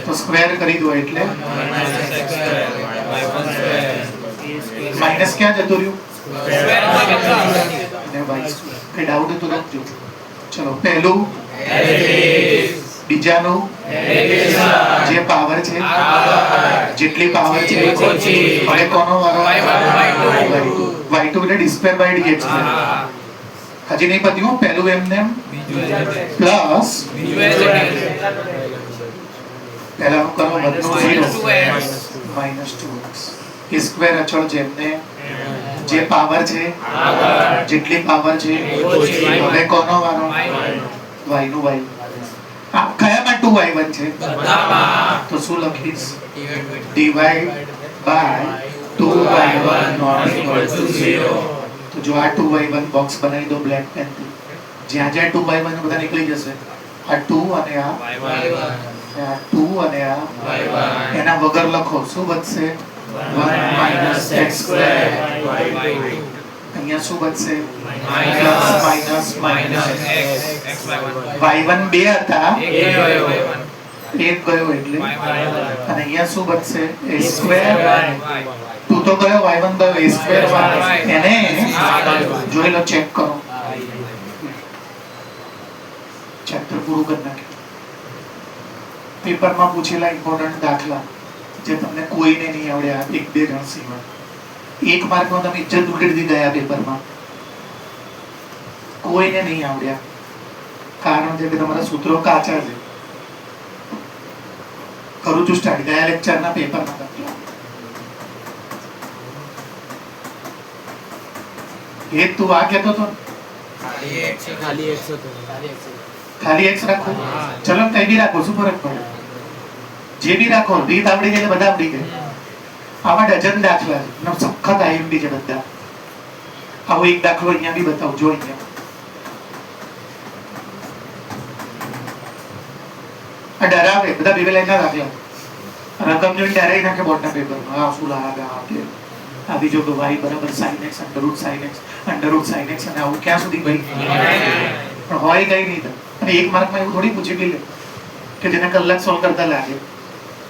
તો સ્ક્વેર કરી દો એટલે માઈનસ ક્યાં જતું રહ્યું અને y કઈ ડાઉટ તો લખજો ચલો પહેલું બીજાનું જે પાવર છે જેટલી પાવર છે હવે કોનો વારો y2 એટલે d square by dx હજી નહીં પત્યું પહેલું એમને પ્લસ પહેલાનું કરો બધું 0 માઈનસ 2x એ સ્ક્વેર અચળ જેમને જે પાવર છે જેટલી પાવર છે હવે કોનો વારો y નું y આ કયામાં 2y1 છે તો શું લખીશ divide by 2y1 not equal to 0 તો જો આ 2y1 બોક્સ બનાવી દો બ્લેક પેન થી જ્યાં જ્યાં 2y1 બધા નીકળી જશે આ 2 અને આ 2 અને આ એના વગર લખો શું બચશે 1 - x square અહીંયા શું બચશે માઈનસ y1 બે હતા એક ગયો એટલે અને અહીંયા શું બચશે a square તું તો ગયો y1 ગયો a square એને જોઈ લો ચેક કરો ચેપ્ટર પૂરું કરી નાખ્યું પેપરમાં પૂછેલા ઇમ્પોર્ટન્ટ દાખલા જે તમને કોઈને નહીં આવડ્યા એક બે જણ સિવાય એક માર્કમાં તમે ઇજ્જત ઉકેડી ગયા પેપરમાં કોઈને નહીં આવડ્યા કારણ છે કે તમારા સૂત્રો કાચા છે કરું છું સ્ટાર્ટ ગયા લેક્ચરના પેપરમાં કરજો એ તું આ કહેતો હતો ખાલી x રાખો ચલો કઈ બી રાખો શું ફરક પડે જે બી રાખો રીત આવડી જાય બધા આવડી જાય આમાં ડઝન દાખલા છે સખત આઈએમપી છે બધા આવો એક દાખલો અહીંયા બી બતાવું જો અહીંયા આ ડરાવે બધા બે લાઈન ના દાખલા રકમ જોઈને ડરાઈ નાખે બોર્ડના પેપરમાં આ શું લાગે આ કે આ બીજો કે y બરાબર sin x √ sin x અને આવું ક્યાં સુધી ભાઈ પણ હોય કઈ નહીં અને એક માર્કમાં એવું થોડી પૂછી ગઈ કે જેને કલાક સોલ્વ કરતા લાગે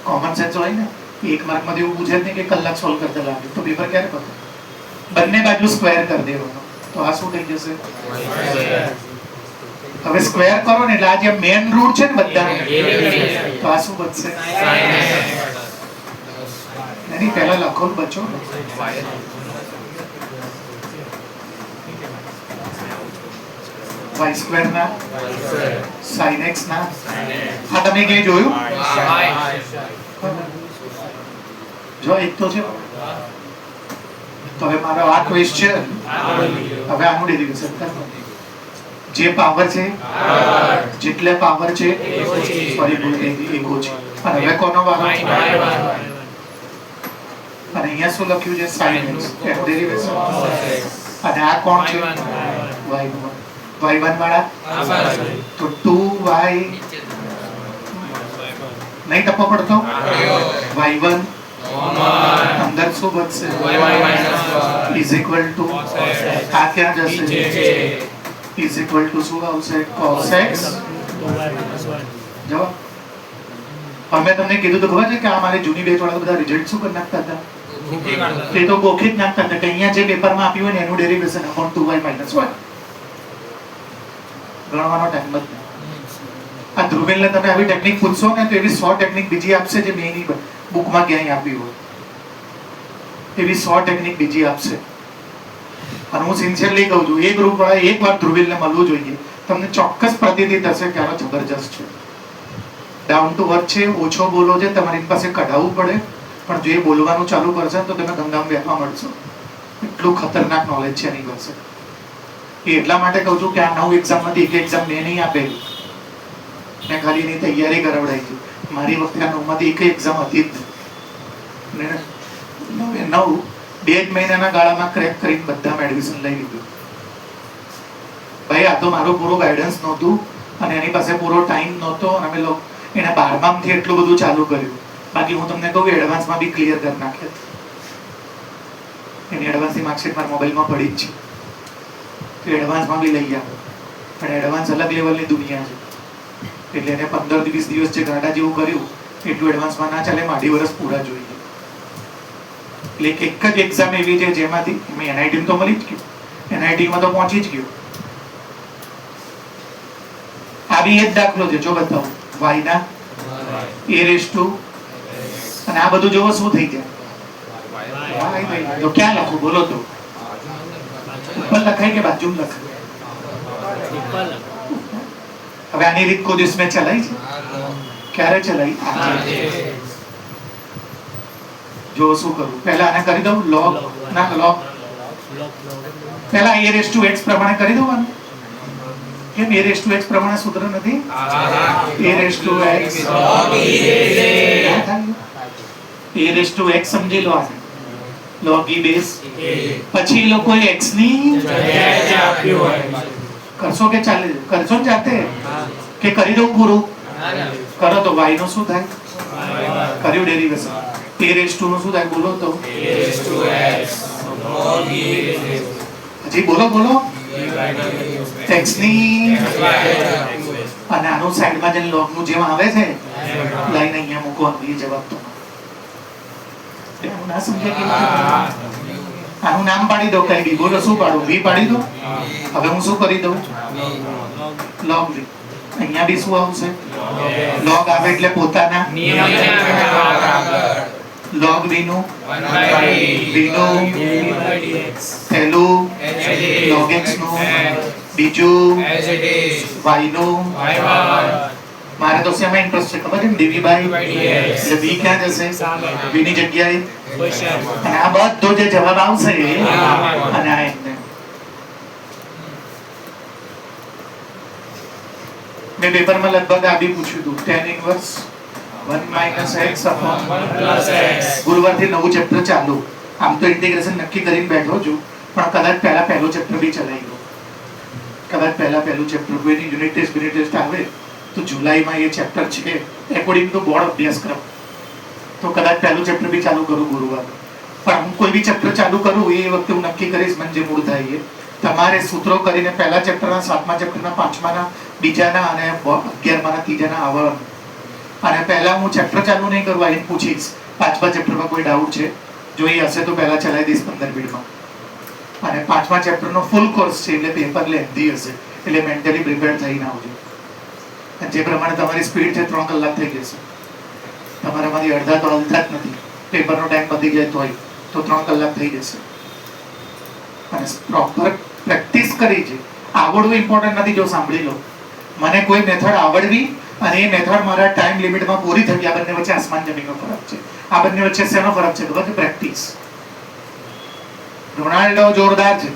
કોમન સેન્સ હોય ને એક માર્કમાં એવું પૂછે જ નહીં કે કલાક સોલ્વ કરતા લાગે તો પેપર ક્યારે પતે બંને બાજુ સ્ક્વેર કરી દેવાનો તો આ શું થઈ જશે હવે સ્ક્વેર કરો ને એટલે આ જે મેઇન રૂટ છે ને બધા તો આ શું બચશે નહીં પહેલા લખો બચો y સ્ક્વેર ના sin x ના આ તમે કે જોયું જો એક તો છે તો હવે મારો આ ક્વેશ્ચન હવે આનું ડેરિવેશન કરો જે પાવર છે જેટલે પાવર છે સોરી ભૂલ થઈ ગઈ એકો છે અને હવે કોનો વારો અને અહીંયા શું લખ્યું છે sin x એનું ડેરિવેશન અને આ કોણ છે y1 વાળા તો 2y નહીં ટપો પડતો y1 અંદર શું બચશે ઇઝ ઇક્વલ ટુ આ ક્યાં જશે ઇઝ ઇક્વલ ટુ શું આવશે cos x જો અમે તમને કીધું તો ખબર છે કે આ મારી જૂની બેચ વાળા બધા રિઝલ્ટ શું કરી નાખતા હતા? તે તો ગોખી જ નાખતા હતા કે અહીંયા જે પેપરમાં આપ્યું હોય ને એનું ડેરિવેશન અપોન 2y માઇનસ 1 ગણવાનો ટાઈમ જ નહીં. આ ધ્રુવેલને તમે આવી ટેકનિક પૂછશો ને તો એવી 100 ટેકનિક બીજી આપશે જે મેં એની બુકમાં ક્યાંય આપી હોય. એવી 100 ટેકનિક બીજી આપશે. અને હું સિન્સિયરલી કહું છું, એ ગ્રુપ વાળા એક વાર ધ્રુવેલને મળવું જોઈએ. તમને ચોક્કસ પ્રતીતિ થશે કે આનો જબરજસ્ત છે, ડાઉન ટુ અર્થ છે, ઓછો બોલો છે, તમારી પાસે કઢાવવું પડે, પણ જો એ બોલવાનું ચાલુ કરશે તો તમે ગંગામાં બેસવા મળશો. એટલું ખતરનાક નોલેજ છે એની પાસે. એ એટલા માટે કહું છું કે આ 9 એક્ઝામમાંથી એક એક્ઝામ મેં નહીં આપેલી, મેં ખાલી એની તૈયારી કરાવડાવી હતી. મારી વખતે આ 9 માંથી એક એક્ઝામ હતી જ નહીં. 9 2 મહિનાના ગાળામાં ક્રેક કરીને બધામાં એડમિશન લઈ લીધું. ભાઈ આ તો મારું પૂરું ગાઈડન્સ નહોતું અને એની પાસે પૂરો ટાઈમ નહોતો અને અમે લોકો એને 12મામાંથી એટલું બધું ચાલુ કર્યું. બાકી હું તમને કહું એડવાન્સમાં બી ક્લિયર કરી નાખે. એની એડવાન્સની માર્કશીટ મારા મોબાઈલમાં પડી જ છે, તો એડવાન્સમાં બી લઈ આવો. પણ એડવાન્સ અલગ લેવલની દુનિયા છે, એટલે એને 15-20 દિવસ જે ગાડા જેવું કર્યું એટલું એડવાન્સમાં ના ચાલે. 2.5 વર્ષ પૂરા જોઈએ. એટલે એક જ એક્ઝામ એવી છે જેમાંથી મેં એનઆઈટી તો મળી જ ગયું, એનઆઈટીમાં તો પહોંચી જ ગયો. આવી એક દાખલો છે, જો બતાવું, y ના a રેઝ ટુ અને આ બધું જોવો શું થઈ જાય. તો ક્યાં લખું બોલો તો? ઉપર લખાય કે બાજુમાં લખાય? હવે આની રીત કોઈ દિવસ મેં ચલાવી છે? ક્યારે ચલાવી? જો શું કરું, પહેલા આને કરી દઉં log ના log, પહેલા a રેઝ ટુ x પ્રમાણે કરી દઉં. આને કેમ a રેઝ ટુ x પ્રમાણે સૂત્ર નથી? a raise to x a raise to x સમજી લો. આને log e બેઝ, પછી લોકોએ x ની જગ્યાએ આપ્યું હોય. કરશો કે ચાલે? કરશો ને જાતે કે કરી દઉં પૂરું? કરો તો y નું શું થાય? કર્યું ડેરિવેશન. a રેઝ ટુ નું શું થાય બોલો તો? હજી બોલો બોલો. x ની અને આનું સાઈડમાં જે log નું જેમ આવે છે લાઈન અહીંયા મૂકો. એ જવાબ તો ના સમજ્યા કે આનું નામ પાડી દો કઈ બી. બોલો શું પાડું? v પાડી દો. હવે હું શું કરી દઉં? log v. અહીંયા બી શું આવશે? log આવે એટલે પોતાના log v નું v નું પહેલું, log x નું બીજું, y નું. મારે તો શેમાં ઇન્ટરેસ્ટ છે ખબર છે? dv બાય એટલે v ક્યાં જશે? v ની જગ્યાએ. અને આ બધો જે જવાબ આવશે અને આ એમને મેં પેપરમાં લગભગ આ બી પૂછ્યું હતું, tan inverse 1 - x upon 1 + x. ગુરુવારથી નવું ચેપ્ટર ચાલુ. આમ તો ઇન્ટિગ્રેશન નક્કી કરીને બેઠો છું, પણ કદાચ પહેલું ચેપ્ટર બી ચલાવી દો. કદાચ પહેલું ચેપ્ટર કોઈની યુનિટ ટેસ્ટ આવે તો જુલાઈમાં એ ચેપ્ટર છે એકોર્ડિંગ ટુ બોર્ડ અભ્યાસક્રમ, તો કદાચ પહેલું ચેપ્ટર બી ચાલુ કરું ગુરુવાર. પણ હું કોઈ બી ચેપ્ટર ચાલુ કરું એ વખતે હું નક્કી કરીશ મને જે મૂળ થાય એ. તમારે સૂત્રો કરીને પહેલા ચેપ્ટરના, 7મા ચેપ્ટરના, 5માના, બીજાના અને 11માના ત્રીજાના આવવાનું. અને પહેલા હું ચેપ્ટર ચાલુ નહીં કરું, આઈને પૂછીશ 5મા ચેપ્ટરમાં કોઈ ડાઉટ છે, જો એ હશે તો પહેલા ચલાવી દઈશ 15 મિનિટમાં. અને 5મા ચેપ્ટરનો ફૂલ કોર્સ છે એટલે પેપર લેન્ધી હશે, એટલે મેન્ટલી પ્રિપેર થઈને આવજો. જે પ્રમાણે તમારી સ્પીડ છે 3 કલાક થઈ જશે. તમારામાંથી અડધા તો હલતા જ નથી. પેપરનો ટાઈમ પતી જાય તો 3 કલાક થઈ જશે. અને પ્રોપર પ્રેક્ટિસ કરી છે. આવડવું ઇમ્પોર્ટન્ટ નથી. જો સાંભળી લો, મને કોઈ મેથડ આવડવી અને એ મેથડ મારા ટાઈમ લિમિટમાં પૂરી થવી, આ બંને વચ્ચે આસમાન જમીનનો ફરક છે. આ બંને વચ્ચે શેનો ફરક છે ખબર છે? પ્રેક્ટિસ. રોનાલ્ડો જોરદાર છે,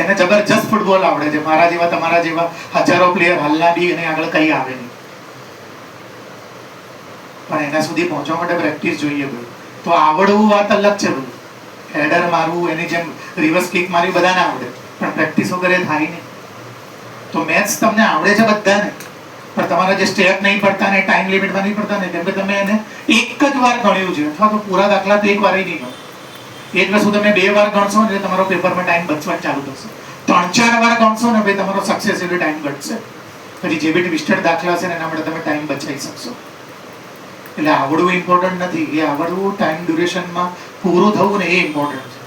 એને જબરજસ્ત ફૂટબોલ આવડે છે. મારા જેવા, તમારા જેવા હજારો પ્લેયર હાલના બી એને આગળ કઈ આવે નહીં, પણ એના સુધી પહોંચવા માટે પ્રેક્ટિસ જોઈએ. તો આવડવું વાત અલગ છે. બધું હેડર મારવું, એની જેમ રિવર્સ કિક મારવી બધાને આવડે, પણ પ્રેક્ટિસ વગેરે થાય નહીં. તો મેથ્સ તમને આવડે છે બધાને, પણ તમારા જે સ્ટેપ નહીં પડતા ને ટાઈમ લિમિટમાં નહીં પડતા ને, કેમ કે તમે એને એક જ વાર ગણ્યું છે, અથવા તો પૂરા દાખલા તો એક વાર નહીં ગણો. એ જ વસ્તુ તમે 2 વાર ગણશો ને તમારો પેપરમાં ટાઈમ બચવાનું ચાલુ થશે. 3-4 વાર ગણશો ને ભાઈ તમારો સક્સેસિવલી ટાઈમ ઘટશે. પછી જે બી ટ્વિસ્ટેડ દાખલા છે ને એના માટે તમે ટાઈમ બચાવી શકશો. એટલે આવડવું ઇમ્પોર્ટન્ટ નથી, એ આવડવું ટાઈમ ડ્યુરેશનમાં પૂરું થવું ને એ ઇમ્પોર્ટન્ટ છે.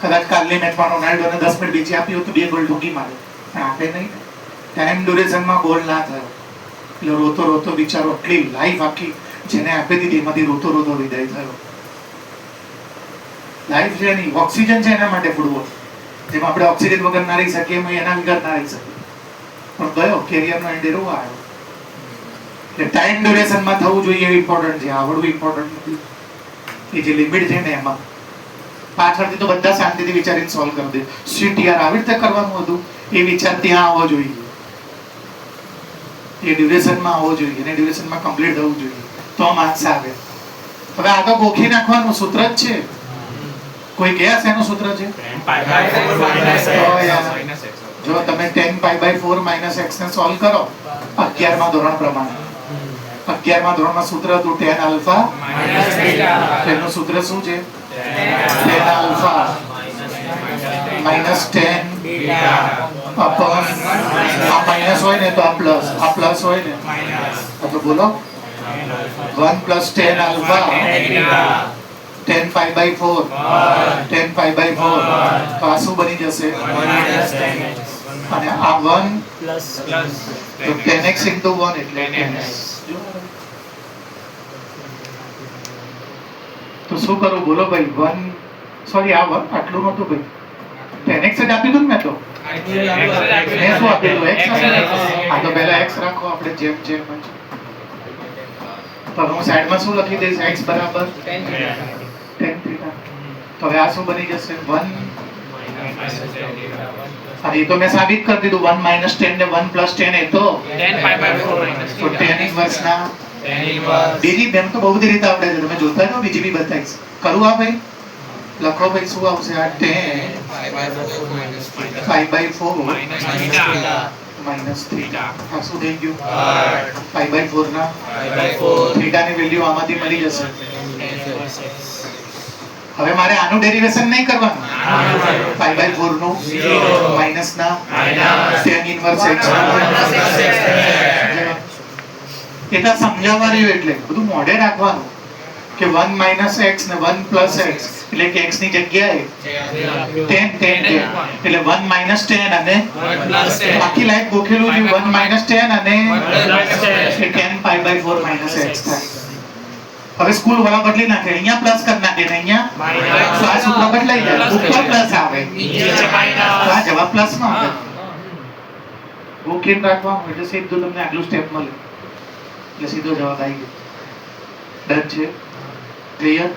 કદાચ કાલની મેચમાં રોનાલ્ડોને 10 મિનિટ બીજી આપી હોત તો 2 ગોલ ઢૂકી મારે, પણ આપે નહીં. ટાઈમ ડ્યુરેશનમાં ગોલ ના થયો એટલે રોતો રોતો બિચારો આટલી લાઈફ આખી જેને આપી દીધી એમાંથી રોતો રોતો વિદાય થયો. લાઈફ છે એની ઓક્સિજન છે એના માટે ફૂટબોલ. જેમ આપણે ઓક્સિજન વગર ના રહી શકીએ એમ એના વગર ના રહી શકીએ. પણ ગયો કેરિયરનો એન્ડ એવો આવ્યો. એટલે ટાઈમ ડ્યુરેશનમાં થવું જોઈએ એ ઇમ્પોર્ટન્ટ છે, આવડવું ઇમ્પોર્ટન્ટ નથી. એ જે લિમિટ છે ને એમાં પાછળથી તો બધા શાંતિથી વિચારીને સોલ્વ કરી દે. સીટીઆર આવી રીતે કરવાનું હતું એ વિચાર ત્યાં આવવો જોઈએ, એ ડ્યુરેશનમાં આવવો જોઈએ, એને ડ્યુરેશનમાં કમ્પ્લીટ થવું જોઈએ તો માર્ક્સ આવે. હવે આ તો ગોખી નાખવાનું સૂત્ર જ છે. કોઈ કહે છે એનું સૂત્ર છે? જો તમે 10π/4 - x ને સોલ્વ કરો 11મા ધોરણ પ્રમાણે, 11મા ધોરણમાં સૂત્ર હતું tan આલ્ફા એનું સૂત્ર શું છે? tan આલ્ફા -tan અપોન આ માઈનસ હોય ને તો આ પ્લસ હોય ને તો બોલો 1 + tan આલ્ફા 10π/4 10π/4 તો આ શું બની જશે? અને આ 1 તો 10x * 1 એટલે 10x. તો શું કરું બોલો ભાઈ? 1 સોરી આ 1 આટલું નહોતું ભાઈ, 10x જ આપી દઉં મેં તો. મેં શું આપી દઉં? x. આ તો પહેલા x રાખો આપણે જેમ જેમ જ. તો હું સાઈડમાં શું લખી દઈશ? x = tan theta. તો હવે આ શું બની જશે? 1 અને એ તો મેં સાબિત કરી દીધું 1 - tan ને 1 + tan એ તો 10π/4 તો tan ઇન્વર્સ ના બીજી બેન તો બહુ બધી રીતે આવડે છે, તમે જોતા જાઓ, બીજી બી બતાવીશ. કરું આ ભાઈ? લખો ભાઈ શું આવશે? આ 10π/4 - θ. આ શું થઈ ગયું? π/4 ના θ ની વેલ્યુ આમાંથી મળી જશે. હવે મારે આનું ડેરિવેશન નહીં કરવાનું, π/4 નું માઈનસ ના tan ઇન્વર્સ x. এটা સમજાવવા રહ્યું એટલે બધું મોઢે રાખવાનું કે 1 - x ને 1 + x એટલે કે x ની જગ્યાએ tan એટલે 1 - tan અને બાકી લાઈફ ગોખેલું છે 1 - tan અને tan π/4 - x થાય. હવે સ્કૂલ વાળા બદલી નાખે, અહીંયા પ્લસ કરી નાખે ને અહીંયા તો આ સૂત્ર બદલાઈ જાય, ઉપર પ્લસ આવે તો આ જવાબ પ્લસમાં આવે. ગોખીને રાખવાનું એટલે સીધું તમને આગલું સ્ટેપ મળે એટલે સીધો જવાબ આવી ગયો. ડન છે? ક્લિયર?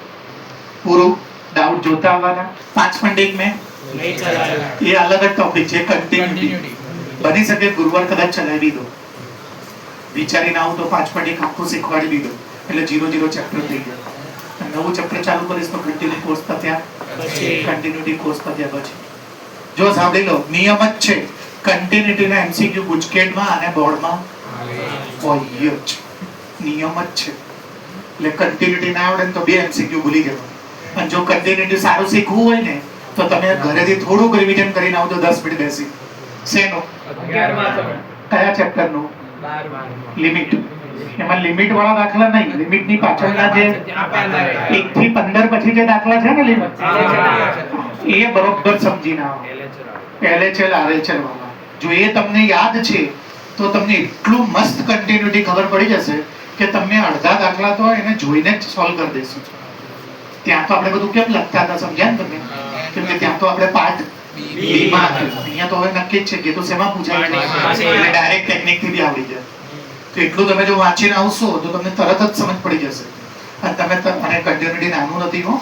પૂરું? ડાઉટ જોતા આવવાના. 5.1 में ये अलग જ ટોપિક છે, કન્ટિન્યુટી. બની શકે ગુરુવાર કદાચ ચલાવી દો, વિચારીને આવું તો 5.1 આખું શીખવાડી દીધું એટલે 0 ચેપ્ટર થઈ ગયા. નવું ચેપ્ટર ચાલુ કરીશ તો કન્ટિન્યુ કોર્સ પત્યા પછી કન્ટિન્યુટી કોર્સ પત્યા પછી. જો સાંભળી લો, નિયમ જ છે કન્ટિન્યુટીના એમસીક્યુ ગુજકેટમાં અને બોર્ડમાં હોય જ, નિયમ જ છે. એટલે કન્ટિન્યુટી ના આવડે ને તો 2 એમસીક્યુ ભૂલી જવાનું. અને જો કન્ટિન્યુટી સારું શીખવું હોય ને તો તમે ઘરેથી થોડુંક રિવિઝન કરીને આવજો 10 મિનિટ બેસી. શેનું? કયા ચેપ્ટરનું? લિમિટ. એમાં લિમિટ વાળા દાખલા નહીં, લિમિટ ની પાછળના જે 1 થી 15 પછી જે દાખલા છે ને લિમિટ એ બરોબર સમજીને આવો. LHL RHL વાળા જો એ તમને યાદ છે તો તમને એટલું મસ્ત કન્ટિન્યુટી ખબર પડી જશે કે તમે અડધા દાખલા તો એને જોઈને જ સોલ્વ કરી દેશો. ત્યાં તો આપણે બધું કેમ લખતા હતા સમજ્યા ને તમે? કેમ કે ત્યાં તો આપણે પાર્ટ બી માં હતું. અહીંયા તો હવે નક્કી જ છે કે તો શેમાં પૂછાય છે એટલે ડાયરેક્ટ ટેકનિક થી બી આવડી જાય. તો એટલું તમે જો વાંચીને આવશો તો તમને તરત જ સમજ પડી જશે. અને તમે અને કન્ટિન્યુટી નાનું નથી હો.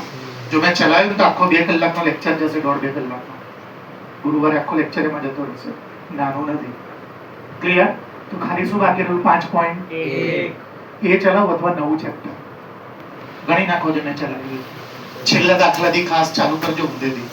જો મેં ચલાવ્યું તો આખો 2 કલાકનો લેક્ચર જશે, 1.5-2 કલાકનો. ગુરુવારે આખો લેક્ચર એમાં જતો રહેશે, નાનું નથી. ક્લિયર? તો ખાલી શું બાકી રહ્યું? 5.1 એ ચલાવો અથવા નવું ચેપ્ટર ગણી નાખો. જો મેં ચલાવ્યું છેલ્લા દાખલાથી ખાસ ચાલુ કરજો ઊંધેથી.